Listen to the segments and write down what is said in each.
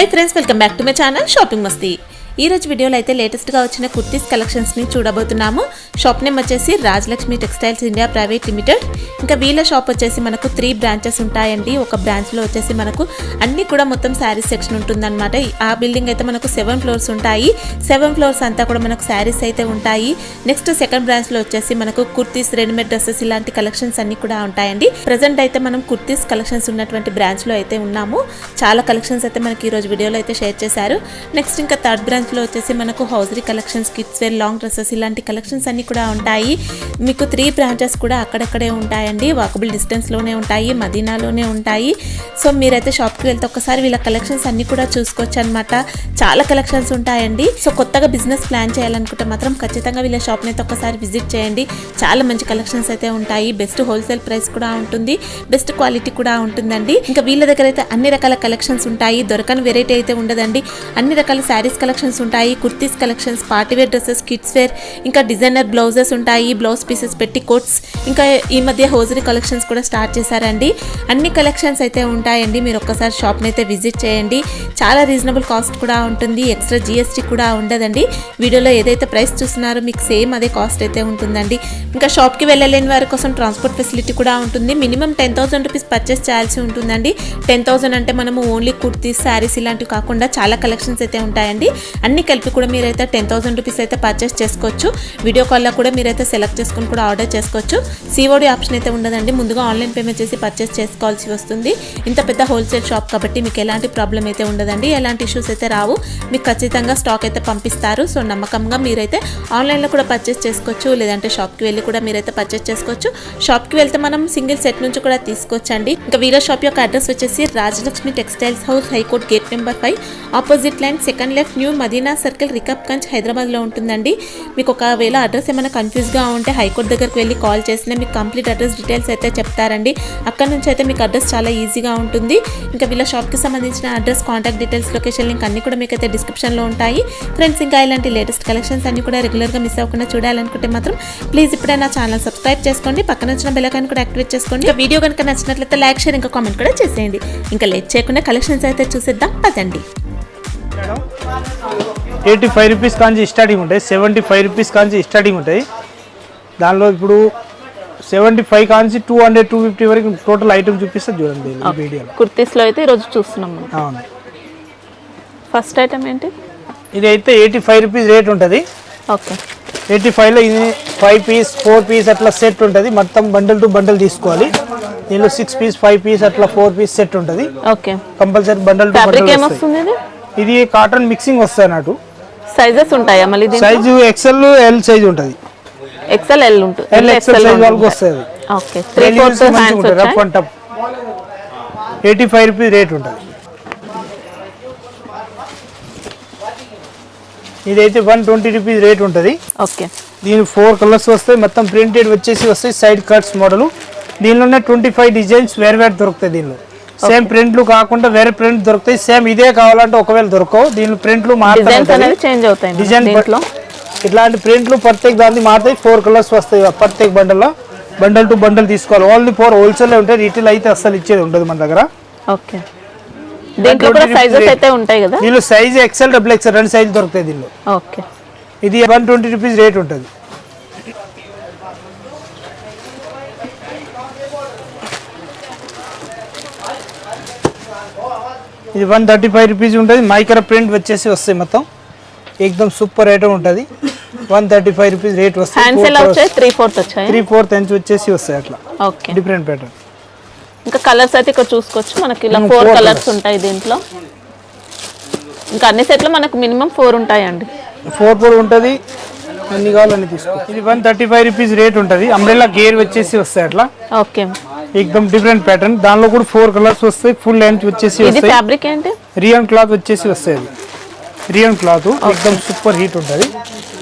Hi friends, welcome back to my channel shopping Masti. ఈ రోజు వీడియోలో అయితే లేటెస్ట్ గా వచ్చిన కుర్తీస్ కలెక్షన్స్ ని చూడబోతున్నాము। షాప్ నేమ్ వచ్చేసి Rajalakshmi textiles India private limited. ఇంకా వీళ్ళ షాప్ వచ్చేసి మనకు 3 బ్రాంచెస్ ఉంటాయండి। ఒక బ్రాంచ్ లో వచ్చేసి మనకు అన్ని కూడా మొత్తం సారీస్ సెక్షన్ ఉంటుందన్నమాట। ఆ బిల్డింగ్ అయితే మనకు 7 ఫ్లోర్స్ ఉంటాయి। 7 ఫ్లోర్స్ అంతా కూడా మనకు సారీస్ అయితే ఉంటాయి। నెక్స్ట్ సెకండ్ బ్రాంచ్ లో వచ్చేసి మనకు కుర్తీస్, రెడీమేడ్ డ్రెస్సెస్ ఇలాంటి కలెక్షన్స్ అన్ని కూడా ఉంటాయండి। ప్రెజెంట్ అయితే మనం కుర్తీస్ కలెక్షన్స్ ఉన్నటువంటి బ్రాంచ్ లో అయితే ఉన్నాము। చాలా కలెక్షన్స్ అయితే మనకి ఈ రోజు వీడియోలో అయితే షేర్ చేశారు। నెక్స్ట్ ఇంకా థర్డ్ బ్రాంచ్ లో వచ్చేసి మనకు hosiery collections, kids wear, long dresses ఇలాంటి కలెక్షన్స్ అన్ని కూడా ఉంటాయి। మీకు 3 బ్రాంచెస్ కూడా అక్కడక్కడే ఉంటాయండి। వాకబుల్ డిస్టెన్స్ లోనే ఉంటాయి, మదీనాలోనే ఉంటాయి। సో మీరైతే షాప్ కి వెళ్తే ఒకసారి వీళ్ళ కలెక్షన్స్ అన్ని కూడా చూసుకోవచ్చు అన్నమాట। చాలా కలెక్షన్స్ ఉంటాయండి। సో కొత్తగా బిజినెస్ ప్లాన్ చేయాలనుకుంటే మాత్రం ఖచ్చితంగా వీళ్ళ షాప్ ని అయితే ఒకసారి విజిట్ చేయండి। చాలా మంచి కలెక్షన్స్ అయితే ఉంటాయి। బెస్ట్ హోల్సేల్ ప్రైస్ కూడా ఉంటుంది, బెస్ట్ క్వాలిటీ కూడా ఉంటుందండి। ఇంకా వీళ్ళ దగ్గర అయితే అన్ని రకాల కలెక్షన్స్ ఉంటాయి। దొరకని వెరైటీ అయితే ఉండదండి। అన్ని రకాల శారీస్ కలెక్షన్స్ ఉంటాయి, kurtis collections, party wear dresses, kids wear, ఇంకా డిజైనర్ బ్లౌజెస్ ఉంటాయి, బ్లౌజ్ పీసెస్, పెట్టి కోట్స్, ఇంకా ఈ మధ్య హోజరీ కలెక్షన్స్ కూడా స్టార్ట్ చేశారండి। అన్ని కలెక్షన్స్ అయితే ఉంటాయండి। మీరు ఒక్కసారి షాప్ని అయితే విజిట్ చేయండి। చాలా రీజనబుల్ కాస్ట్ కూడా ఉంటుంది, ఎక్స్ట్రా జిఎస్టీ కూడా ఉండదండి। వీడియోలో ఏదైతే ప్రైస్ చూస్తున్నారో మీకు సేమ్ అదే కాస్ట్ అయితే ఉంటుందండి। ఇంకా షాప్కి వెళ్ళలేని వారి కోసం ట్రాన్స్పోర్ట్ ఫెసిలిటీ కూడా ఉంటుంది। మినిమం 10,000 రూపీస్ పర్చేస్ చేయాల్సి ఉంటుందండి। 10,000 అంటే మనము ఓన్లీ కుర్తీస్, శారీస్ ఇలాంటివి కాకుండా చాలా కలెక్షన్స్ అయితే ఉంటాయండి। అన్ని కలిపి కూడా మీరైతే 10,000 రూపీస్ అయితే పర్చేస్ చేసుకోవచ్చు। వీడియో కాల్లో కూడా మీరైతే సెలెక్ట్ చేసుకుని కూడా ఆర్డర్ చేసుకోవచ్చు। సిఓడి ఆప్షన్ అయితే ఉండదండి, ముందుగా ఆన్లైన్ పేమెంట్ చేసి పర్చేస్ చేసుకోవాల్సి వస్తుంది। ఇంత పెద్ద హోల్సేల్ షాప్ కాబట్టి మీకు ఎలాంటి ప్రాబ్లం అయితే ఉండదండి, ఎలాంటి ఇష్యూస్ అయితే రావు। మీకు ఖచ్చితంగా స్టాక్ అయితే పంపిస్తారు। సో నమ్మకంగా మీరైతే ఆన్లైన్లో కూడా పర్చేస్ చేసుకోవచ్చు, లేదంటే షాప్కి వెళ్ళి కూడా మీరైతే పర్చేస్ చేసుకోవచ్చు। షాప్కి వెళ్తే మనం సింగిల్ సెట్ నుంచి కూడా తీసుకోవచ్చండి। ఇంకా వీళ్ళ షాప్ యొక్క అడ్రస్ వచ్చేసి Rajalakshmi textiles house, high court gate number 5, opposite line, second left, new Madina circle, Rikabganj, హైదరాబాద్లో ఉంటుందండి। మీకు ఒకవేళ అడ్రస్ ఏమైనా కన్ఫ్యూజ్గా ఉంటే హైకోర్ట్ దగ్గరికి వెళ్ళి కాల్ చేసినా మీకు కంప్లీట్ అడ్రస్ డీటెయిల్స్ అయితే చెప్తారండి। అక్కడ నుంచి అయితే మీకు అడ్రస్ చాలా ఈజీగా ఉంటుంది। ఇంకా వీళ్ళ షాప్కి సంబంధించిన address, contact details, location link అన్ని కూడా మీకు అయితే డిస్క్రిప్షన్లో ఉంటాయి ఫ్రెండ్స్। ఇంకా ఇలాంటి లేటెస్ట్ కలెక్షన్స్ అన్ని కూడా రెగ్యులర్గా మిస్ అవ్వకుండా చూడాలనుకుంటే మాత్రం ప్లీజ్ ఇప్పుడే నా ఛానల్ సబ్స్క్రైబ్ చేసుకోండి, పక్కన వచ్చిన బెల్ ఐకాన్ కూడా యాక్టివేట్ చేసుకోండి। ఇంకా వీడియో కనుక నచ్చినట్లయితే లైక్, షేర్, ఇంకా కామెంట్ కూడా చేసేయండి। ఇంకా లేట్ చేయకుండా కలెక్షన్స్ అయితే చూసేద్దాం పదండి। 85 రూపీస్ కాంచి స్టార్టింగ్ ఉంటాయి, 75 రూపీస్ కాంచి స్టార్టింగ్ ఉంటాయి। దానిలో ఇప్పుడు 75 కాంచి 200, 250 వరకు టోటల్ ఐటమ్ చూపిస్తే చూడండి ఈ వీడియోలో। కుర్తీస్లో అయితే ఈరోజు చూస్తున్నాం। అవును, ఫస్ట్ ఐటమ్ ఏంటి? ఇది అయితే 85 రూపీస్ రేట్ ఉంటుంది। ఓకే, 85లో ఇది 5 పీస్, 4 పీస్ అట్లా సెట్ ఉంటుంది। మొత్తం బండిల్ టు బండిల్ తీసుకోవాలి। దీనిలో 6 పీస్, 5 పీస్ అట్లా 4 పీస్ సెట్ ఉంటుంది। Okay, compulsory bundle to bundle. ఇది కాటన్ మిక్సింగ్ వస్తాయి అన్నట్టు। సైజెస్ ఉంటాయా మళ్ళీ? సైజు ఎక్సెల్, ఎల్ సైజ్ ఉంటుంది। ఎక్సెల్, ఎల్ ఉంటుంది, ఎల్ ఎక్సెల్ సైజ్ వరకు వస్తుంది। ఓకే, 3/4 హ్యాండ్స్ వచ్చాయి। Rough and tough 85 rupees rate ఉంటుంది। ఇదైతే 120 రూపీస్ రేట్ ఉంటుంది। ఓకే, దీని 4 కలర్స్ వస్తాయి, మొత్తం ప్రింటెడ్ వచ్చేసి వస్తాయి, సైడ్ కట్స్ మోడల్। దీనిలోనే 25 డిజైన్స్ వేరు వేరు దొరుకుతాయి। దీనిలో సేమ్ ప్రింట్లు కాకుండా వేరే ప్రింట్ దొరుకుతాయి। సేమ్ ఇదే కావాలంటే ఒకవేళ దొరకవు, దీని ప్రింట్లు మారుతాయి, డిజైన్ ఇట్లాంటి ప్రింట్లు ప్రత్యేక దాన్ని మారుతాయి। 4 కలర్స్ వస్తాయి ప్రత్యేక బండల్లో, బండల్ టు బండల్ తీసుకోవాలి। ఓన్లీ 4 హోల్సేల్ ఉంటాయి, రీటైల్ అయితే అసలు ఇచ్చేది ఉంటుంది మన దగ్గర। ఓకే, దీంట్లో కూడా సైజెస్ అయితే ఉంటాయి కదా? దీనిలో సైజ్ ఎక్సెల్, డబుల్ ఎక్సెల్ 2 సైజులు దొరుకుతాయి దీనిలో। ఓకే, ఇది 120 రూపీస్ రేట్ ఉంటుంది। ఇది 135 రూపీస్ ఉంటుంది। మైక్రో ప్రింట్ వచ్చేసి వస్తాయి, మొత్తం ఏకదం సూపర్ ఐటమ్ ఉంటుంది। 135 రూపీస్ రేట్ వస్తాయి। 3/4 ఇంచ్ వచ్చేసి వస్తాయి అట్లా। Okay, different pattern. ఇంకా కలర్స్ అయితే ఇక్కడ చూసుకోవచ్చు, మనకి ఇలా 4 కలర్స్ ఉంటాయి దీంట్లో। ఇంకా అన్ని సెట్లు మనకు మినిమం 4 ఉంటాయండి। 4 ఉంటుంది, అన్ని కావాలని తీసుకోవచ్చు। ఇది 135 రూపీస్ రేట్ ఉంటుంది। అంబ్రెల్లా గేర్ వచ్చేసి వస్తాయి అట్లా। ఓకే, ఏకదం డిఫరెంట్ ప్యాటర్న్, దానిలో కూడా 4 కలర్స్ వస్తాయి, ఫుల్ లెంత్ వచ్చేసి వస్తాయి। ఇది ఫ్యాబ్రిక్ ఏంటి? రియన్ క్లాత్ వచ్చేసి వస్తాయి, రియన్ క్లాత్ ఏకదం సూపర్ హీట్ ఉంటుంది।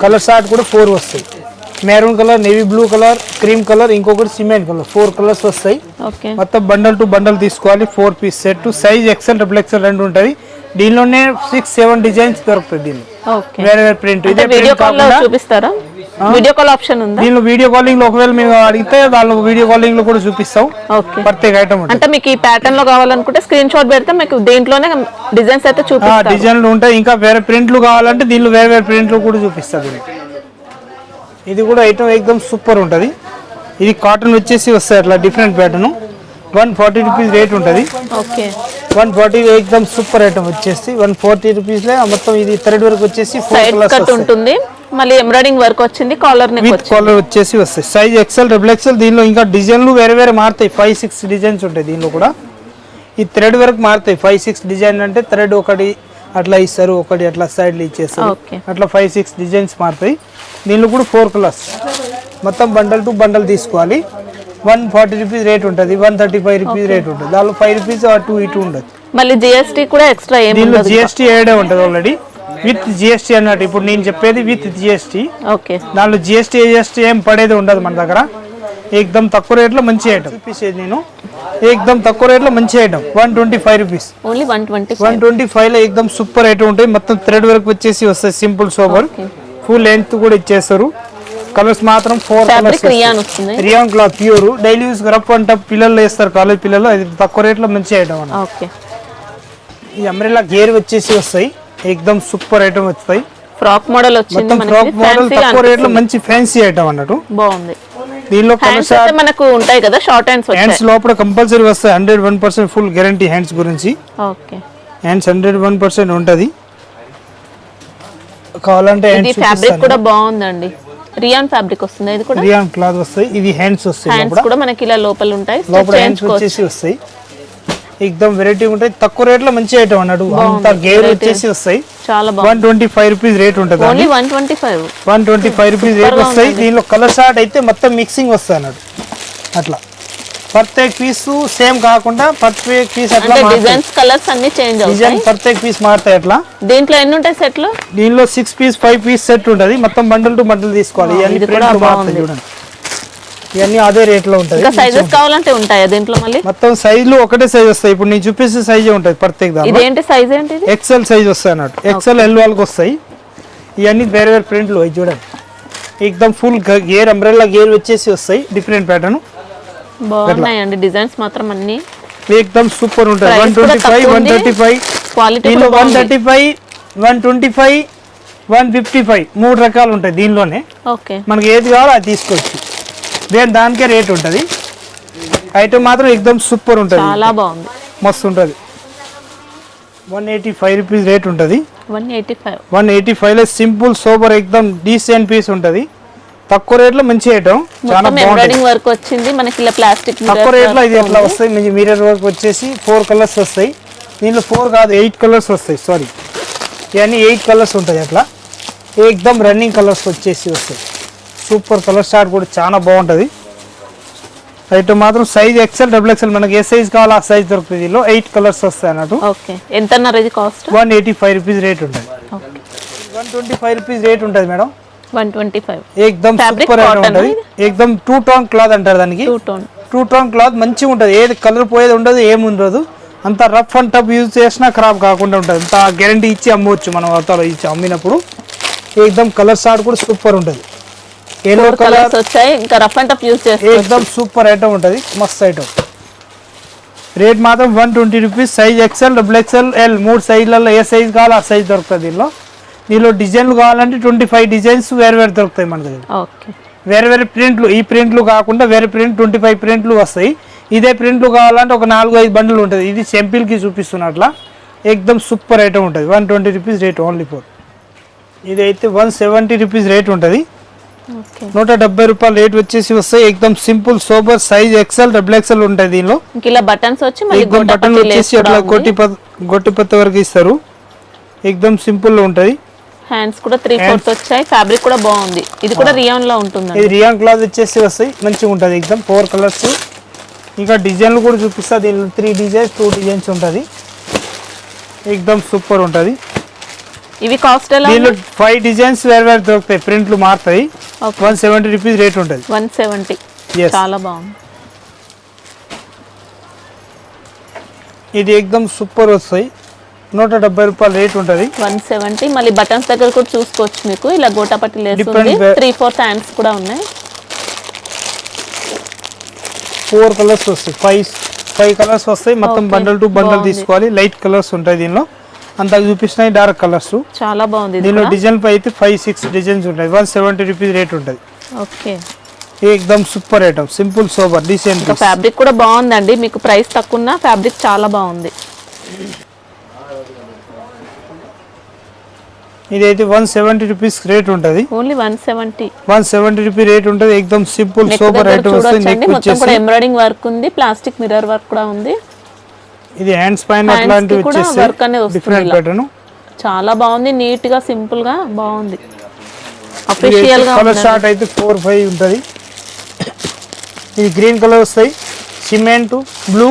కలర్ షార్ట్ కూడా 4 వస్తాయి, maroon colour, navy blue colour, cream colour, ఇంకొకటి సిమెంట్ కలర్, 4 కలర్స్ వస్తాయి। మొత్తం బండల్ టు బండల్ తీసుకోవాలి। 4 piece set, size XL, double XL 2 ఉంటుంది। దీనిలోనే 6-7 డిజైన్స్ దొరుకుతాయి। దీనిలో వేరే వేరే ప్రింట్, ఇదే ప్రింట్ కాకుండా చూపిస్తారా? వీడియో కాల్ ఆప్షన్ ఉందా? దీనిలో వీడియో కాలింగ్ లో ఒకవేళ మేము అడిగితే దానిలో వీడియో కాలింగ్ లో కూడా చూపిస్తాం. ఓకే, ప్రత్యేక ఐటమ్ అంటే మీకు ఈ ప్యాటర్న్ లో కావాలనుకుంటే స్క్రీన్ షాట్ పెడితే మీకు దీంట్లోనే డిజైన్స్ అయితే చూపిస్తారు. డిజైన్లు ఉంటాయి. ఇంకా వేరే ప్రింట్లు కావాలంటే దీనిలో వేరే వేరే ప్రింట్లు కూడా చూపిస్తుంది. ఇది కూడా ఐటమ్ ఎక్దమ్ సూపర్ ఉంటుంది. ఇది కాటన్ వచ్చేసి వస్తాయి అట్లా డిఫరెంట్ ప్యాటర్న్. 140 రూపీస్ రేట్ ఉంటుంది. ఓకే, 140 ఎక్దమ్ సూపర్ ఐటమ్ వచ్చేసి 140 రూపీస్ లో మొత్తం. ఇది థ్రెడ్ వర్క్ వచ్చేసి 4 సైడ్ కలర్స్ కట్ ఉంటుంది, మళ్ళీ ఎంబ్రాయిడింగ్ వర్క్ వచ్చింది, కాలర్ నెక్ విత్ కాలర్ వచ్చేసి వస్తాయి. Size XL double XL. దీనిలో ఇంకా డిజైన్లు వేరే వేరే మారుతాయి. 5-6 డిజైన్స్ ఉంటాయి దీనిలో కూడా. ఈ థ్రెడ్ వర్క్ మారుతాయి. 5-6 డిజైన్ అంటే థ్రెడ్ ఒకటి అట్లా ఇస్తారు, ఒకటి అట్లా సైడ్లు ఇచ్చేస్తారు. అట్లా 5-6 డిజైన్స్ మారుతాయి. దీనిలో కూడా 4 కలర్స్. మొత్తం బండల్ టు బండల్ తీసుకోవాలి. 140 రూపీస్ రేట్ ఉంటుంది. 135 రూపీస్ రేట్ ఉంటుంది. దానిలో 5 రూపీస్ అటు ఇటు ఉండదు. మళ్ళీ జిఎస్టీ కూడా ఎక్స్ట్రా ఏమి దీనిలో జిఎస్టీ యాడ్ ఉంటుంది ఆల్రెడీ. విత్ జిఎస్టీ అన్నట్టు ఇప్పుడు నేను చెప్పేది విత్ జిఎస్టీ. ఓకే, దానిలో జిఎస్టీ ఏం పడేది ఉండదు మన దగ్గర. ఏకదమ్ తక్కువ రేట్లో మంచి ఐటమ్ చూపించేది నేను. ఏకదమ్ తక్కువ రేట్లో మంచి ఐటమ్ 125 రూపీస్. ఓన్లీ 125. 125 లో ఏకదమ్ సూపర్ ఐటమ్ ఉంటాయి. మొత్తం థ్రెడ్ వర్క్ వచ్చేసి వస్తాయి. సింపుల్ సోబర్ ఫుల్ లెంత్ కూడా ఇచ్చేస్తారు. కలర్స్ మాత్రం 4 colours. Rayon cloth pure daily use rough అంట పిల్లలు వేస్తారు, కాలేజ్ పిల్లలు. అది తక్కువ రేట్లో మంచి ఐటమ్ అన్న. ఓకే, ఈ అంబ్రెల్లా గేర్ వచ్చేసి వస్తాయి. ఏకదమ్ సూపర్ ఐటమ్ వస్తాయి. ఫ్రాక్ మోడల్ వచ్చింది మొత్తం ఫ్రాక్ మోడల్ తక్కువ రేట్లో మంచి ఫ్యాన్సీ ఐటమ్ అన్నట్టు. బాగుంది. దీనిలో హ్యాండ్స్ అయితే మనకు ఉంటాయి కదా, షార్ట్ హ్యాండ్స్ హ్యాండ్స్ లోపల కంపల్సరీ వస్తాయి. 101% ఫుల్ గ్యారంటీ హ్యాండ్స్ గురించి. ఓకే, హ్యాండ్స్ 101% ఉంటది. కావాలంటే ఇది ఫ్యాబ్రిక్ కూడా బాగుందండి. రియాన్ ఫ్యాబ్రిక్ వస్తుంది. ఇది కూడా రియాన్ క్లాత్ వస్తాయి. ఇది హ్యాండ్స్ వస్తాయి. హ్యాండ్స్ కూడా మనకి ఇలా లోపల ఉంటాయి. లోపల హ్యాండ్స్ వచ్చేసి వస్తాయి. ఎక్దమ్ వెరైటీ ఉంటాయి. తక్కువ రేట్ లో మంచి ఐటమ్ అన్నాడు. అంత గేర్ వచ్చేసి వస్తాయి. చాలా బాగుంది. 125 రూపీస్ రేట్ ఉంటుంది. ఓన్లీ 125. 125 రూపీస్ రేట్ వస్తాయి. దీనిలో కలర్ షార్ట్ అయితే మొత్తం మిక్సింగ్ వస్తాయి అన్నాడు. అట్లా ప్రత్యేక పీస్ సేమ్ కాకుండా ప్రత్యేక పీస్ అట్లా డిజైన్స్ కలర్స్ అన్ని చేంజ్ అవుతాయి. డిజైన్ ప్రత్యేక పీస్ మారుతాయి అట్లా. దీంట్లో ఎన్ని ఉంటాయి సెట్లు? దీనిలో 6 పీస్ 5 పీస్ సెట్ ఉంటుంది. మొత్తం బండల్ టు బండల్ తీసుకోవాలి. ఇవన్నీ ప్రింట్లు మారుతాయి చూడండి. ఇవన్నీ అదే రేట్ లో ఉంటాయి. ఇంకా సైజెస్ కావాలంటే ఉంటాయా దీంట్లో? మళ్ళీ మొత్తం సైజులు ఒకటే సైజ్ వస్తాయి. ఇప్పుడు నేను చూపిస్తే సైజే ఉంటుంది ప్రత్యేక దాంట్లో. ఇదేంటి సైజ్ ఏంటి? ఎక్సెల్ సైజ్ వస్తాయి అన్నట్టు. ఎక్సెల్ ఎల్ వాళ్ళకి వస్తాయి. ఇవన్నీ వేరే వేరే ప్రింట్లు అవి చూడండి. ఎక్దమ్ ఫుల్ గేర్ అంబ్రెల్లా గేర్ వచ్చేసి వస్తాయి. డిఫరెంట్ ప్యాటర్న్ బాగున్నాయండి. డిజైన్స్ మాత్రం అన్ని ఎక్దమ్ సూపర్ ఉంటాయి. 125 135 క్వాలిటీ. దీనిలో 135 125 155 3 రకాలు ఉంటాయి దీనిలోనే. ఓకే, మనకి ఏది కావాలో అది తీసుకోవచ్చు. దానికే రేట్ ఉంటుంది. ఐటమ్ మాత్రం ఎక్దమ్ సూపర్ ఉంటుంది. చాలా బాగుంది, మస్తు ఉంటుంది. 185 రూపీస్ రేట్ ఉంటుంది. 185 లో సింపుల్ సోబర్ ఎక్దమ్ డీసెంట్ పీస్ ఉంటుంది. తక్కువ రేట్ లో మంచి ఐటమ్. చాలా బాగుంటుంది. వర్క్ వచ్చింది మనకి ఇలా ప్లాస్టిక్. తక్కువ రేట్ లో ఇది ఎట్లా వస్తాయి. మిర్రర్ వర్క్ వచ్చేసి 4 కలర్స్ వస్తాయి. దీనిలో 4 కాదు 8 కలర్స్ వస్తాయి. సారీ, ఇవన్నీ 8 కలర్స్ ఉంటాయి. అట్లా ఎక్దమ్ రన్నింగ్ కలర్స్ వచ్చేసి వస్తాయి. సూపర్ కలర్ స్టార్ట్ కూడా చాలా బాగుంటుంది. ఐటమ్ మాత్రం సైజ్ ఎక్సెల్ డబుల్ ఎక్సెల్ మనకి ఏ సైజ్ కావాలో ఆ సైజ్ దొరుకుతుంది. దీనిలో 8 కలర్స్ వస్తాయి అన్నట్టు. ఓకే, ఎంత అన్నారు ఇది కాస్ట్? 185 రూపీస్ రేట్ ఉంటుంది. 125 రూపీస్ రేట్ ఉంటుంది మేడం. 125 ఎక్దమ్ సూపర్ ఐటమ్ ఉంటుంది. ఎక్దమ్ 2 టోన్ క్లాత్ అంటారు దానికి. 2 టోన్ క్లాత్ మంచిగా ఉంటుంది. ఏది కలర్ పోయేది ఉండదు, ఏమి ఉండదు. అంత రఫ్ అండ్ టఫ్ యూజ్ చేసినా ఖరాబ్ కాకుండా ఉంటుంది. అంత గ్యారంటీ ఇచ్చి అమ్మవచ్చు మనం. అవతల ఇచ్చి అమ్మినప్పుడు ఎక్దమ్ కలర్ షార్ట్ కూడా సూపర్ ఉంటుంది. ఎల్లో కలర్ వచ్చాయి. ఇంకా రఫ్ అండ్ టఫ్ యూజ్ చేస్తే ఎక్దమ్ సూపర్ ఐటమ్ ఉంటుంది. మస్త్ ఐటమ్. రేట్ మాత్రం 120 rupees. Size XL double XL L 3 సైజ్లలో ఏ సైజ్ కావాలో ఆ సైజ్ దొరుకుతుంది. దీనిలో డిజైన్లు కావాలంటే 25 డిజైన్స్ వేరు వేరు దొరుకుతాయి మన దగ్గర. వేరే వేరే ప్రింట్లు. ఈ ప్రింట్లు కాకుండా వేరే ప్రింట్ 25 ప్రింట్లు వస్తాయి. ఇదే ప్రింట్లు కావాలంటే ఒక 4-5 బండ్లు ఉంటుంది. ఇది సింపుల్కి చూపిస్తున్నట్లా ఎక్దమ్ సూపర్ ఐటమ్ ఉంటుంది. 120 రూపీస్ రేట్ ఓన్లీ ఫోర్. ఇది అయితే 170 రూపీస్ రేట్ ఉంటుంది. 170 రూపాయలు రేట్ వచ్చేసి వస్తాయి. ఎక్దమ్ simple sober size XL double XL ఉంటాయి. దీనిలో బటన్స్ బటన్ వచ్చేసి అట్లా గొట్టిపత్తి వరకు ఇస్తారు. ఎక్దమ్ సింపుల్ లో ఉంటుంది. హ్యాండ్స్ కూడా 3/4 వచ్చాయి. ఫ్యాబ్రిక్ కూడా బాగుంది. ఇది కూడా రియాన్ లో ఉంటుంది. ఇది రియాన్ క్లాత్ వచ్చేసి వస్తాయి. మంచిగా ఉంటుంది. ఎక్దమ్ 4 కలర్స్. ఇంకా డిజైన్లు కూడా చూపిస్తా. దీనిలో 3 డిజైన్స్ 2 డిజైన్స్ ఉంటుంది. ఎక్దమ్ సూపర్ ఉంటుంది. ఇవి కాస్ట్ ఎలా? దీనిలో 5 డిజైన్స్ వేరు వేరు దొరుకుతాయి. ప్రింట్లు మారుతాయి. 170 రూపీస్ రేట్ ఉంటుంది. 170. చాలా బాగుంది. ఇది ఎక్దమ్ సూపర్ వస్తాయి. 170 రూపాయలు రేట్ ఉంటుంది. 170. మళ్ళీ బటన్స్ దగ్గర కూడా చూసుకోవచ్చు, మీకు ఇలా గోటాపట్టి లేస్ ఉంది. 3/4 హ్యాండ్స్ కూడా ఉన్నాయి. 4 కలర్స్ వస్తాయి, 5 కలర్స్ వస్తాయి. మొత్తం బండల్ టు బండల్ తీసుకోవాలి. లైట్ కలర్స్ ఉంటాయి దీనిలో, అంతా చూపిస్తున్నాయి డార్క్ కలర్స్. చాలా బాగుంది. దీనిలో డిజైన్ పై అయితే 5-6 డిజైన్స్ ఉంటాయి. 170 రూపీస్ రేట్ ఉంటుంది. ఓకే, ఏకదమ్ super item, simple sober decent. Fabric కూడా బాగుందండి, మీకు ప్రైస్ తక్కువ ఉన్న ఫ్యాబ్రిక్ చాలా బాగుంది. ఇదైతే 170 రూపీస్ రేట్ ఉంటుంది. ఓన్లీ 170 రూపీ రేట్ ఉంటుంది. ఏకదమ్ సింపుల్ సోబర్ ఐటమ్ వస్తుంది. నెక్ మొత్తం కూడా ఎంబ్రాయిడింగ్ వర్క్ ఉంది, ప్లాస్టిక్ మిర్రర్ వర్క్ కూడా ఉంది. ఇది హ్యాండ్స్ పైన అట్లాంటివి వచ్చేసి వర్క్ అనేది డిఫరెంట్ ప్యాటర్న్. చాలా బాగుంది, నీట్ గా సింపుల్ గా బాగుంది. అఫీషియల్ గా కలర్ షార్ట్ అయితే 4-5 ఉంటుంది. ఇది గ్రీన్ కలర్ వస్తాయి, సిమెంట్ బ్లూ,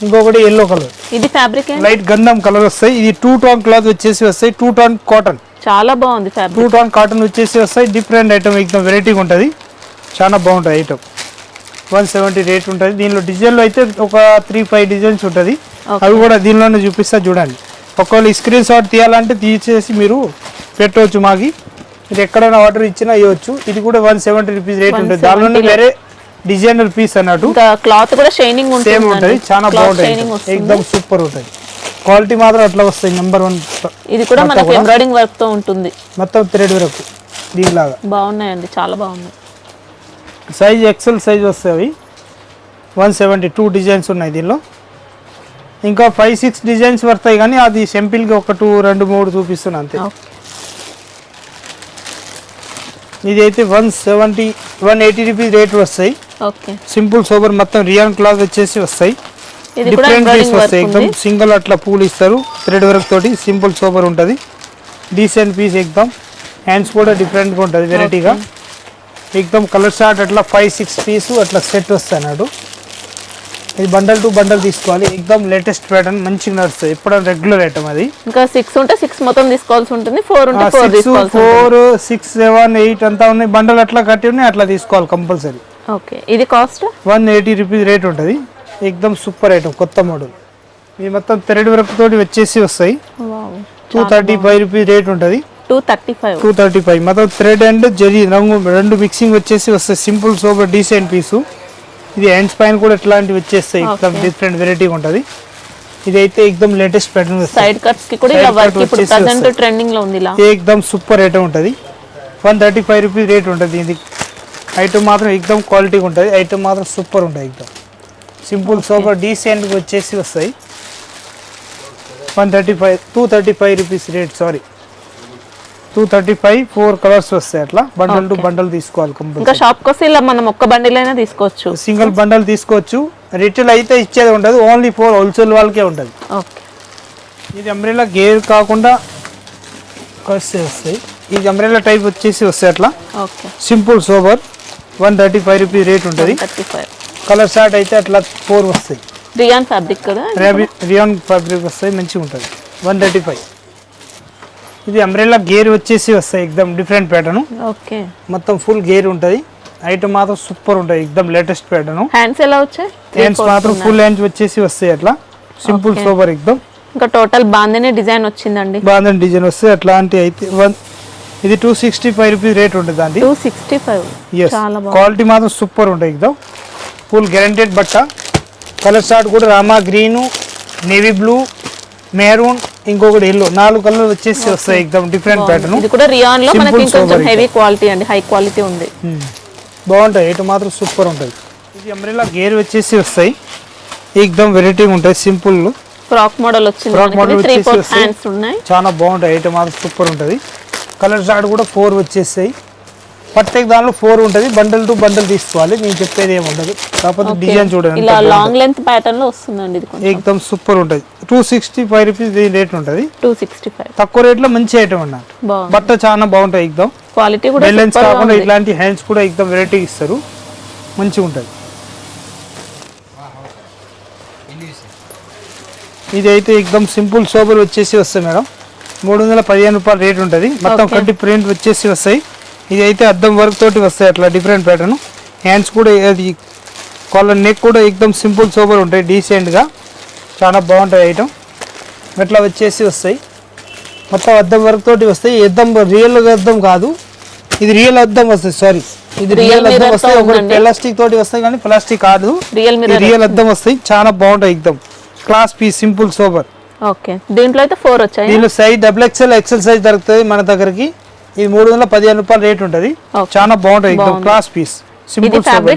ఇంకొకటి ఎల్లో కలర్. ఇది ఫ్యాబ్రిక్ లైట్ గంధం కలర్ వస్తాయి. ఇది 2 టోన్ క్లాత్ వచ్చేసి వస్తాయి. 2 టోన్ కాటన్, చాలా బాగుంది ఫ్యాబ్రిక్. 2 టోన్ కాటన్ వచ్చేసి వస్తాయి. డిఫరెంట్ ఐటమ్, एकदम వెరైటీగా ఉంటుంది, చాలా బాగుంటుంది ఐటమ్. 170 రేట్ ఉంటుంది. దీనిలో డిజైన్లో అయితే ఒక 3-5 డిజైన్స్ ఉంటుంది. అవి కూడా దీనిలోనే చూపిస్తా చూడండి. ఒకవేళ స్క్రీన్ షాట్ తీయాలంటే తీసేసి మీరు పెట్టవచ్చు మాకి. మీరు ఎక్కడైనా ఆర్డర్ ఇచ్చినా ఇవ్వచ్చు. ఇది కూడా 170 రూపీస్ రేట్ ఉంటుంది. దానిలోనే వేరే డిజైనర్ పీస్ అన్నట్టు. క్లాత్ కూడా షైనింగ్ సేమ్ ఉంటుంది, చాలా బాగుంటుంది. एकदम సూపర్ ఉంటుంది. క్వాలిటీ మాత్రం అట్లా వస్తాయి, నెంబర్ 1. ఇది కూడా మనకి ఎంబ్రాయిడింగ్ వర్క్ తో ఉంటుంది, మొత్తం థ్రెడ్ వర్క్ దీనిలాగా. బాగున్నాయండి, చాలా బాగున్నాయి. సైజ్ ఎక్సెల్ సైజ్ వస్తాయి అవి. 172 డిజైన్స్ ఉన్నాయి దీనిలో. ఇంకా 5-6 డిజైన్స్ వస్తాయి, కానీ అది సింపుల్గా 1, 2, 2, 3 చూపిస్తున్నా అంతే. ఇది అయితే 180 రూపీస్ రేట్ వస్తాయి. ఓకే, సింపుల్ సోబర్ మొత్తం రియాన్ క్లాత్ వచ్చేసి వస్తాయి. డిఫరెంట్ పీస్ వస్తాయి, एकदम సింగిల్ అట్లా పూలు ఇస్తారు థ్రెడ్ వర్క్ తోటి. సింపుల్ సోబర్ ఉంటుంది, డీసెంట్ పీస్. एकदम హ్యాండ్స్ కూడా డిఫరెంట్గా ఉంటుంది, వెరైటీగా. एकदम కలర్ షార్ట్ అట్లా 5-6 పీసు అట్లా సెట్ వస్తాయి అన్నాడు. ఇది బండల్ టు బండల్ తీసుకోవాలి. एकदम లేటెస్ట్ ప్యాటర్న్, మంచిగా నడుస్తుంది. ఎప్పుడైనా రెగ్యులర్ ఐటమ్ అది. ఇంకా 6 ఉంటే 6 మొత్తం తీసుకోవాల్సి ఉంటుంది. 4 ఉంటే 4 తీసుకోవాల్సి ఉంటుంది. 4, 6, 7, 8 అంతా ఉన్నాయి. బండల్ అట్లా కట్టి ఉన్నాయి, అట్లా తీసుకోవాలి కంపల్సరీ. ఓకే, ఇది కాస్ట్ 180 రూపీస్ రేట్ ఉంటుంది. एकदम సూపర్ ఐటమ్, కొత్త మోడల్. ఇది మొత్తం థ్రెడ్ వర్క్ తోటి వచ్చేసి వస్తాయి. 235 రూపీస్ రేట్ ఉంటుంది. 235 మొత్తం థ్రెడ్ అండ్ జరీ రంగు రెండు మిక్సింగ్ వచ్చేసి వస్తాయి. సింపుల్ సోబర్ డీసెంట్ పీసు. ఇది హ్యాండ్స్ పైన కూడా ఇట్లాంటివి వచ్చేస్తాయి. एकदम డిఫరెంట్ వెరైటీగా ఉంటుంది. ఇది అయితే एकदम లేటెస్ట్ ప్యాటర్న్ వస్తాయి. సైడ్ కట్స్ కి కూడా ఇలా వర్క్ ఇప్పుడు ప్రెజెంట్ ట్రెండింగ్ లో ఉంది. ఇలా एकदम సూపర్ ఐటమ్ ఉంటుంది. 135 రూపీస్ రేట్ ఉంటుంది. ఇది ఐటమ్ మాత్రం एकदम క్వాలిటీగా ఉంటుంది. ఐటమ్ మాత్రం సూపర్ ఉంటుంది. एकदम సింపుల్ సోబర్ డీసెంట్గా వచ్చేసి వస్తాయి. 235 రూపీస్ రేట్. సారీ, 235, 4 కలర్స్ వస్తాయి. అట్లా బండల్ టు బండల్ తీసుకోవాలి కంపల్సరీ. ఇంకా షాప్ కి ఇలా మనం ఒక్క బండిల్ అయినా తీసుకోవచ్చు, సింగిల్ బండల్ తీసుకోవచ్చు. రిటైల్ అయితే ఇచ్చేది ఉండదు, ఓన్లీ ఫోర్ హోల్సేల్ వాళ్ళకే ఉంటుంది. ఓకే, ఇది అంబ్రెల్లా గేర్ కాకుండా కట్స్ వస్తాయి. ఇది అంబ్రెల్లా టైప్ వచ్చేసి వస్తాయి. అట్లా okay, simple sober 135 rupees rate ఉంటుంది. 35 కలర్ షార్ట్ అయితే అట్లా 4 వస్తాయి. రియాన్ ఫ్యాబ్రిక్ కదా, రియాన్ ఫ్యాబ్రిక్ వస్తాయి, మంచిగా ఉంటుంది. 135. ఇది అంబ్రెల్లా గేర్ వచ్చేసి వస్తాయి. एकदम డిఫరెంట్ ప్యాటర్న్. ఓకే, మొత్తం ఫుల్ గేర్ ఉంటుంది. ఐటమ్ మాత్రం సూపర్ ఉంటుంది. एकदम లేటెస్ట్ ప్యాటర్న్. హ్యాండ్స్ ఎలా వచ్చాయి? హ్యాండ్స్ మాత్రం ఫుల్ హ్యాండ్స్ వచ్చేసి వస్తాయి. అట్లా సింపుల్ సోబర్. एकदम ఇంకా టోటల్ బాందనే డిజైన్ వచ్చిందండి. బాందన్ డిజైన్ వస్తాయి. అట్లాంటి అయితే ఇది 265 రూపీస్ రేట్ ఉంటుంది. దాంట్లో 265. చాలా బాగుంది. క్వాలిటీ మాత్రం సూపర్ ఉంటుంది. एकदम ఫుల్ గ్యారంటెడ్ బట్ట. కలర్ షార్ట్ కూడా Rama green, navy blue, maroon, ఇంకొకటి ఎల్లో, 4 కలర్ వచ్చేసి వస్తాయి. एकदम డిఫరెంట్ ప్యాటర్న్. ఇది కూడా రియాన్ లో మనకి ఇంకొంచెం హెవీ క్వాలిటీ అండి, హై క్వాలిటీ ఉంది. బాగుంటాయి. ఐటమ్ మాత్రం సూపర్ ఉంటుంది. ఇది అంబ్రెల్లా గేర్ వచ్చేసి వస్తాయి. एकदम వెరైటీగా ఉంటాయి. సింపుల్ ఫ్రాక్ మోడల్ వచ్చింది. ఫ్రాక్ మోడల్ 3/4 హ్యాండ్స్ ఉన్నాయి. చాలా బాగుంటాయి. ఐటమ్ మాత్రం సూపర్ ఉంటుంది. కలర్ షార్ట్ కూడా 4 వచ్చేస్తాయి. ప్రత్యేక దానిలో 4 ఉంటుంది. బండల్ టు బండల్ తీసుకోవాలి. నేను చెప్పేది ఏమి ఉండదు, కాకపోతే డిజైన్ చూడండి. ఇలా లాంగ్ లెంత్ ప్యాటర్న్ లో వస్తుందండి. ఇది కొంచెం एकदम సూపర్ ఉంటుంది. 265 రూపీస్ రేట్ ఉంటుంది. 265 తక్కువ రేట్ లో మంచి ఐటమ్ అన్నట్టు. బట్ట చాలా బాగుంటాయి. एकदम క్వాలిటీ కూడా బ్యాలెన్స్ కాకుండా ఇట్లాంటి హ్యాండ్స్ కూడా एकदम వెరైటీ ఇస్తారు, మంచిగా ఉంటుంది. ఇది అయితే एकदम సింపుల్ సోబర్ వచ్చేసి వస్తాయి మేడం. 315 రూపాయలు రేట్ ఉంటుంది. మొత్తం కంటి ప్రింట్ వచ్చేసి వస్తాయి. ఇది అయితే అద్దం వర్క్ తోటి వస్తాయి. అట్లా డిఫరెంట్ ప్యాటర్న్. హ్యాండ్స్ కూడా అది కాలర్ నెక్ కూడా एकदम సింపుల్ సోబర్ ఉంటాయి, డీసెంట్గా. చాలా బాగుంటాయి ఐటమ్. అట్లా వచ్చేసి వస్తాయి. మొత్తం అద్దం వర్క్ తోటి వస్తాయి. అద్దం రియల్ అద్దం కాదు, ఇది రియల్ అద్దం వస్తుంది. సారీ, ఇది రియల్ అద్దం వస్తాయి. ఒకటి ప్లాస్టిక్ తోటి వస్తాయి కానీ ప్లాస్టిక్ కాదు, రియల్ అద్దం వస్తాయి. చాలా బాగుంటాయి, ఎక్దమ్ class piece, simple sober. Okay, దీంట్లో అయితే 4 వచ్చాయి. దీనిలో సైజ్ XXL ఎక్సెల్ సైజ్ దొరుకుతుంది మన దగ్గరికి. ఇది 315 రూపాయలు రేట్ ఉంటుంది. చాలా బాగుంటాయి, ఎక్దమ్ class piece, simple sober,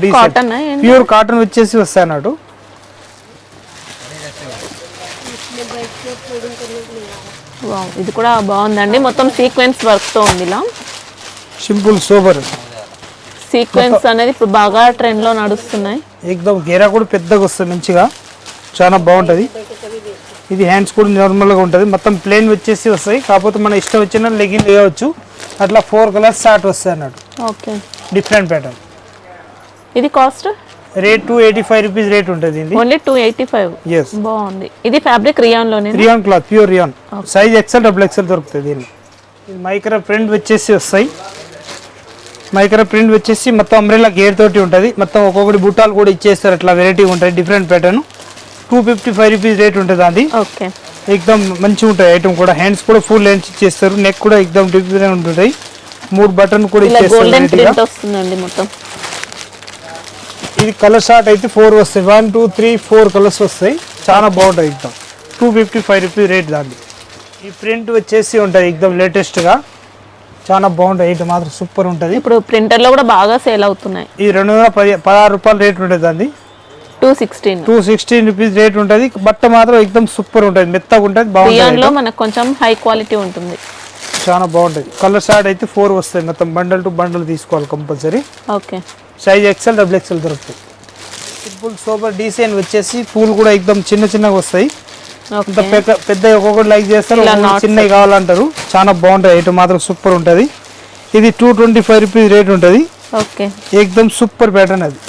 pure cotton వచ్చేసి వస్తాయి అన్నట్టు. ఇది కూడా బాగుందండి, మొత్తం సీక్వెన్స్ వర్క్ తో ఉంది. ఇలా సింపుల్ సోబర్ సీక్వెన్స్ అనేది ఇప్పుడు బాగా ట్రెండ్ లో నడుస్తున్నాయి. ఎక్దమ్ గేరా కూడా పెద్దగా వస్తుంది మంచిగా, చాలా బాగుంటది. ఇది హ్యాండ్స్ కూడా నార్మల్ గా ఉంటది. మొత్తం ప్లేన్ వచ్చేసి వస్తాయి, కాకపోతే మన ఇష్టం వచ్చిన లెగిన్ వేయవచ్చు. అట్లా 4 కలర్స్ స్టార్ట్ వస్తాయి అన్నట్టు. Okay, different pattern. ఇది కాస్ట్ రేట్ 285 రూపీస్ రేట్ ఉంటుంది. ఇది ఓన్లీ 285. yes, బాగుంది. ఇది ఫ్యాబ్రిక్ రియాన్ లోనే, rayon cloth, pure rayon. Size XL XXL దొరుకుతుంది దీనిలో. ఇది మైక్రో ప్రింట్ వచ్చేసి వస్తాయి. మైక్రో ప్రింట్ వచ్చేసి మొత్తం అంబ్రెల్లా గేర్ తోటి ఉంటుంది. మొత్తం ఒక్కొక్కటి బుట్టాలు కూడా ఇచ్చేస్తారు. అట్లా వెరైటీ ఉంటాయి, డిఫరెంట్ ప్యాటర్న్. 255 రూపీస్ రేట్ ఉంటుంది అది. ఓకే, ఎక్దమ్ మంచిగా ఉంటాయి ఐటమ్ కూడా. హ్యాండ్స్ కూడా ఫుల్ లెంత్ ఇచ్చేస్తారు. నెక్ కూడా ఎక్దమ్ డిఫరెంట్ ఉంటుంది. 3 బటన్ కూడా ఇచ్చేస్తారు మొత్తం. ఇది కలర్ షార్ట్ అయితే 4 వస్తాయి. 1 2 3 4 కలర్స్ వస్తాయి. చాలా బాగుంటాయి ఎక్దమ్. 255 రూపీస్ రేట్ దాన్ని. ఈ ప్రింట్ వచ్చేసి ఉంటుంది ఎక్దమ్ లేటెస్ట్ గా, చాలా బాగుంటాయి. ఐటమ్ మాత్రం సూపర్ ఉంటుంది. ఇప్పుడు ప్రింటర్ లో కూడా బాగా సేల్ అవుతున్నాయి. ఈ 216 రూపాయలు రేట్ ఉంటుంది దాన్ని. 216 రూపీస్ రేట్ ఉంటుంది. బట్ట మాత్రం ఎక్దమ్ సూపర్ ఉంటుంది, మెత్తగా ఉంటుంది, బాగుంటుంది. మనకు కొంచెం హై క్వాలిటీ ఉంటుంది, చాలా బాగుంటుంది. కలర్ షార్ట్ అయితే 4 వస్తాయి. మొత్తం బండల్ టు బండల్ తీసుకోవాలి compulsory. Okay, size XL XXL దొరుకుతాయి. సింపుల్ సూపర్ డిజైన్ వచ్చేసి పూలు కూడా ఎక్దమ్ చిన్న చిన్నగా వస్తాయి. పెద్ద ఒక్కొక్కటి లైక్ చేస్తారు, చిన్నవి కావాలంటారు. చాలా బాగుంటాయి ఐటమ్ మాత్రం సూపర్ ఉంటుంది. ఇది 225 రూపీస్ రేట్ ఉంటుంది. ఓకే, ఎక్దమ్ సూపర్ ప్యాటర్న్. అది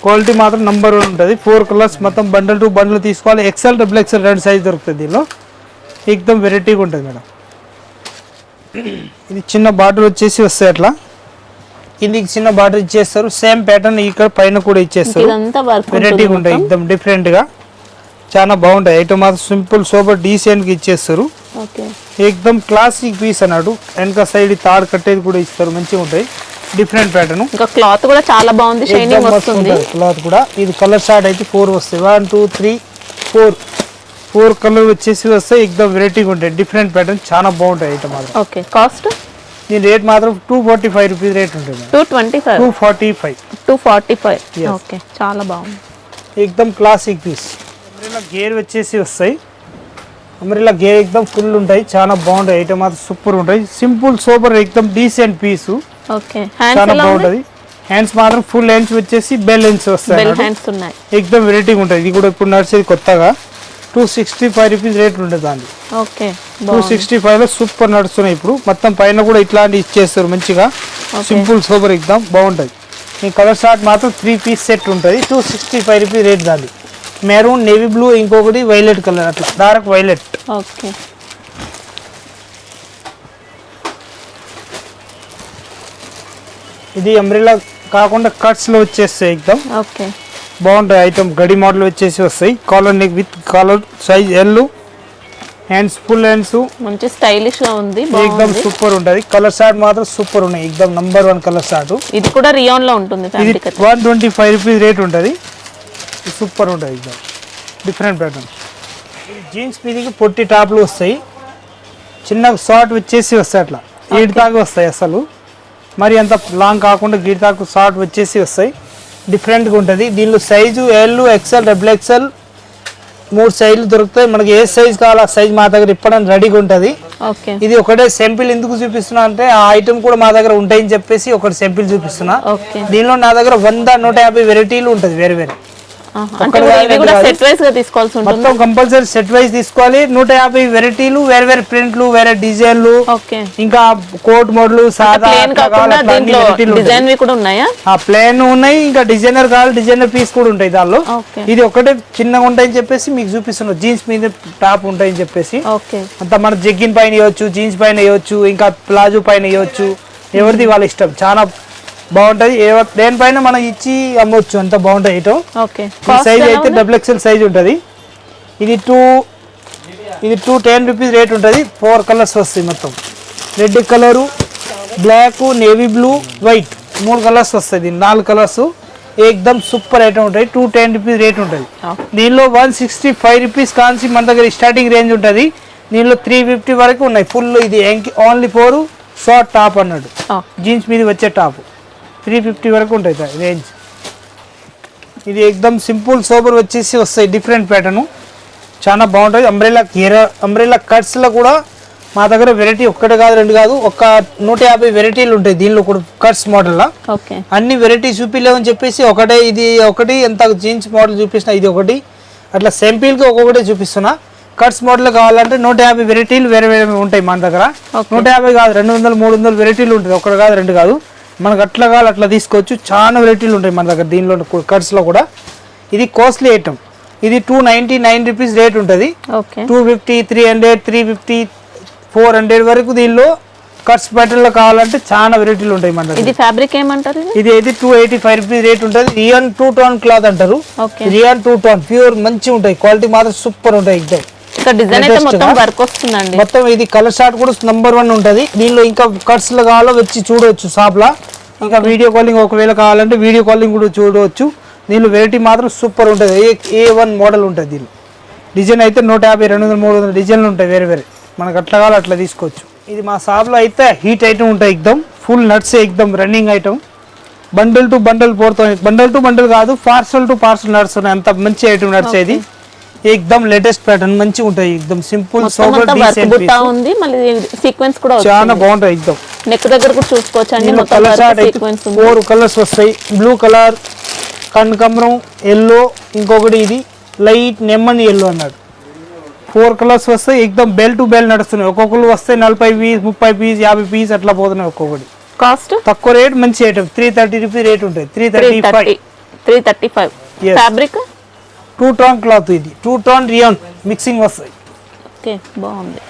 క్వాలిటీ మాత్రం నంబర్ 1 ఉంటుంది. 4 కలర్స్ మొత్తం బండల్ టు బండల్ తీసుకోవాలి. XL XXL 2 సైజ్ దొరుకుతుంది దీనిలో. ఎక్దమ్ వెరైటీగా ఉంటుంది మేడం. ఇది చిన్న బార్డర్ వచ్చేసి వస్తాయి. అట్లా కిందికి చిన్న బార్డర్ ఇచ్చేస్తారు. సేమ్ ప్యాటర్న్ ఇక్కడ పైన కూడా ఇచ్చేస్తారు. వెరైటీగా ఉంటాయి, ఎక్దమ్ డిఫరెంట్ గా, చాలా బాగుంటాయి ఐటమ్ మాత్రం. సింపుల్ సూపర్ డీసెంట్ గా ఇచ్చేస్తారు. ఎక్దమ్ క్లాసిక్ పీస్ అన్నాడు. వెనక సైడ్ తాడు కట్టేది కూడా ఇస్తారు, మంచిగా ఉంటాయి. Different pattern. ఇంకా క్లాత్ కూడా చాలా బాగుంది, షైనింగ్ వస్తుంది క్లాత్ కూడా. ఇది కలర్ షార్ట్ అయితే 4 వస్తాయి. 1 2 3 4 కలర్ వచ్చేసి వస్తాయి. ఎక్దమ్ వెరైటీగా ఉంటాయి, డిఫరెంట్ ప్యాటర్న్, చాలా బాగుంటాయి ఐటమ్ మాత్రం. ఓకే, కాస్ట్ దీని రేట్ మాత్రం 245 రూపీస్ రేట్ ఉంటుంది. 245. ఓకే, చాలా బాగుంది, ఎక్దమ్ క్లాసిక్ పీస్. అంబ్రెల్లా గేర్ వచ్చేసి వస్తాయి. అంబ్రెల్లా గేర్ ఎక్దమ్ ఫుల్ ఉంటాయి, చాలా బాగుంటాయి ఐటమ్ మాత్రం సూపర్ ఉంటాయి. సింపుల్ సూపర్ ఎక్దమ్ డీసెంట్ పీస్, చాలా బాగుంటది. హ్యాండ్స్ మాత్రం ఫుల్ హ్యాండ్స్ వచ్చేసి బెల్ హ్యాండ్స్ వస్తాయి, ఎక్దమ్ వెరైటీగా ఉంటుంది. ఇది కూడా ఇప్పుడు నడిచేది కొత్తగా. 265 రూపీస్ రేట్ ఉంటుంది దాన్ని. 265 లో సూపర్ నడుస్తున్నాయి ఇప్పుడు. మొత్తం పైన కూడా ఇట్లాంటి ఇచ్చేస్తారు మంచిగా. సింపుల్ సూపర్ ఎక్దమ్ బాగుంటుంది. ఈ కలర్ షార్ట్ మాత్రం 3 పీస్ సెట్ ఉంటుంది. 265 రూపీస్ రేట్ దాన్ని. మెరూన్, నేవీ బ్లూ, ఇంకొకటి వైలెట్ కలర్, అట్లా డార్క్ వైలెట్. ఇది అంబ్రెల్లా కాకుండా కట్స్ లో వచ్చేస్తాయి ఎక్దమ్. బాగుంటాయి ఐటమ్. గడి మోడల్ వచ్చేసి వస్తాయి. Caller neck with caller, size L. Hands full hands, మంచి స్టైలిష్ గా ఉంది, ఎక్దమ్ సూపర్ ఉంటది. కలర్ షార్ట్ మాత్రం సూపర్ ఉన్నాయి, ఎక్దమ్ నంబర్ 1 కలర్ షార్ట్. ఇది కూడా రియాన్ లో ఉంటుంది. ఇది 125 రూపీస్ రేట్ ఉంటుంది. సూపర్ ఉంటుంది, ఎక్దమ్ డిఫరెంట్ ప్యాటర్న్. జీన్స్ మీదకి పొట్టి టాప్లు వస్తాయి. చిన్న షార్ట్ వచ్చేసి వస్తాయి, అట్లా గీడి తాకు వస్తాయి. అసలు మరి అంత లాంగ్ కాకుండా గీడి తాకు షార్ట్ వచ్చేసి వస్తాయి. డిఫరెంట్గా ఉంటుంది. దీనిలో సైజు L XL XXL 3 సైజులు దొరుకుతాయి. మనకి ఏ సైజ్ కావాలో ఆ సైజ్ మా దగ్గర ఇప్పడానికి రెడీగా ఉంటుంది. ఇది ఒకటే సింపుల్ ఎందుకు చూపిస్తున్నా అంటే ఆ ఐటమ్ కూడా మా దగ్గర ఉంటాయని చెప్పేసి ఒకటి సింపుల్ చూపిస్తున్నా. దీనిలో నా దగ్గర 100-150 వెరైటీలు ఉంటుంది వేరే వేరే. మొత్తం కంపల్సరీ సెట్ వైజ్ తీసుకోవాలి. 150 వెరైటీలు, వేరే వేరే ప్రింట్లు, వేరే డిజైన్లు, ఇంకా కోట్ మోడల్, సాదా ప్లేన్ ఉన్నాయి. ఇంకా డిజైనర్ కావాలి, డిజైనర్ పీస్ కూడా ఉంటాయి దానిలో. ఇది ఒకటే చిన్నగా ఉంటాయని చెప్పేసి మీకు చూపిస్తున్నాం. జీన్స్ మీద టాప్ ఉంటాయని చెప్పేసి అంత మన జగ్గిన్ పైన వేయవచ్చు, జీన్స్ పైన వేయవచ్చు, ఇంకా ప్లాజో పైన వేయవచ్చు. ఎవరిది వాళ్ళ ఇష్టం. చాలా బాగుంటది. దేనిపైన మనం ఇచ్చి అమ్మవచ్చు, అంత బాగుంటది ఐటమ్. సైజ్ అయితే XXL సైజ్ ఉంటది. ఇది ఇది 210 రూపీస్ రేట్ ఉంటుంది. 4 కలర్స్ వస్తాయి మొత్తం. Red colour, black, navy blue, white 3 colours వస్తాయి. దీని 4 కలర్స్ ఏకదమ్ సూపర్ ఐటమ్ ఉంటాయి. 210 రూపీస్ రేట్ ఉంటుంది. దీనిలో 165 రూపీస్ కాన్సి మన దగ్గర స్టార్టింగ్ రేంజ్ ఉంటుంది. దీనిలో 350 వరకు ఉన్నాయి. ఫుల్ ఇది ఓన్లీ ఫోర్ షార్ట్ టాప్ అన్నాడు, జీన్స్ మీద వచ్చే టాప్. 350 వరకు ఉంటుంది రేంజ్. ఇది ఏకదమ్ సింపుల్ సోబర్ వచ్చేసి వస్తాయి. డిఫరెంట్ ప్యాటర్న్ చాలా బాగుంటుంది. అంబ్రెల్లా కట్స్లో కూడా మా దగ్గర వెరైటీ ఒక్కటి కాదు, 2 కాదు, ఒక 150 వెరైటీలు ఉంటాయి దీనిలో కూడా. కట్స్ మోడల్లో అన్ని వెరైటీ చూపిలేవని చెప్పేసి ఇది ఒకటి ఎంత జీన్స్ మోడల్ చూపిస్తున్నా, ఇది ఒకటి అట్లా సింపుల్గా ఒక్కొక్కటే చూపిస్తున్నా. కట్స్ మోడల్ కావాలంటే 150 వెరైటీలు వేరే వేరే ఉంటాయి మన దగ్గర. 150 కాదు, 200 300 వెరైటీలు ఉంటుంది. ఒకటి కాదు, 2 కాదు. మనకు అట్లా కావాలి అట్లా తీసుకోవచ్చు. చాలా వెరైటీలు ఉంటాయి మన దగ్గర దీనిలో కట్స్లో కూడా. ఇది కాస్ట్లీ ఐటమ్. ఇది 299 రూపీస్ రేట్ ఉంటుంది. 250, 300, 350, 400 వరకు దీనిలో కట్స్ ప్యాటర్న్లో కావాలంటే చాలా వెరైటీలు ఉంటాయి మన దగ్గర. ఇది ఫ్యాబ్రిక్ ఏమంటారు? ఇది 285 రూపీస్ రేట్ ఉంటుంది. రియాన్ 2 టోన్ క్లాత్ అంటారు. రియాన్ 2 టోన్ ప్యూర్ మంచి ఉంటాయి. క్వాలిటీ మాత్రం సూపర్ ఉంటాయి. మొత్తం ఇది కలర్ షార్ట్ కూడా నంబర్ 1 ఉంటుంది. దీనిలో ఇంకా కట్స్ లో కావాలో వచ్చి చూడవచ్చు షాప్ లా. ఇంకా వీడియో కాలింగ్ ఒకవేళ కావాలంటే వీడియో కాలింగ్ కూడా చూడవచ్చు. దీనిలో వెరైటీ మాత్రం సూపర్ ఉంటుంది. A1 మోడల్ ఉంటుంది. దీనిలో డిజైన్ అయితే 150, 200, 300 డిజైన్లు ఉంటాయి వేరే వేరే. మనకు అట్లా కావాలి అట్లా తీసుకోవచ్చు. ఇది మా షాప్లో అయితే హీట్ ఐటమ్ ఉంటాయి. ఎక్దమ్ ఫుల్ నట్స్, ఎక్దమ్ running item. Bundle to bundle పోతాయి. బండల్ టు బండల్ కాదు, పార్సల్ టు పార్సల్ నట్స్ ఉన్నాయి. అంత మంచి ఐటమ్ నట్స్. ఇది ఎక్దమ్ లేటెస్ట్ ప్యాటర్న్ మంచిగా ఉంటాయి. ఎక్దమ్ సింపుల్ సోబర్ డీసెంట్ ఉంది. మళ్ళీ సీక్వెన్స్ కూడా చాలా బాగుంటాయి. ఎక్దమ్ నెక్ దగ్గర కూడా చూసుకోవచ్చు అండి. కలర్ షార్ట్ అయితే 4 కలర్స్ వస్తాయి. బ్లూ కలర్, కనకాంబరం, ఎల్లో, ఇంకొకటి ఇది లైట్ నెమ్మని ఎల్లో అన్నాడు. 4 కలర్స్ వస్తాయి. ఎక్దమ్ బెల్ టు బెల్ నడుస్తున్నాయి. ఒక్కొక్కరు వస్తాయి 40 పీస్, 30 పీస్, 50 పీస్ అట్లా పోతున్నాయి. ఒక్కొక్కటి కాస్ట్ తక్కువ రేట్, మంచి ఐటమ్. 330 రూపీస్ రేట్ ఉంటుంది. 335. Fabric 2 tone cloth. ఇది 2 టోన్ రియాన్ మిక్సింగ్ వస్తాయి. ఓకే, బాగుంది.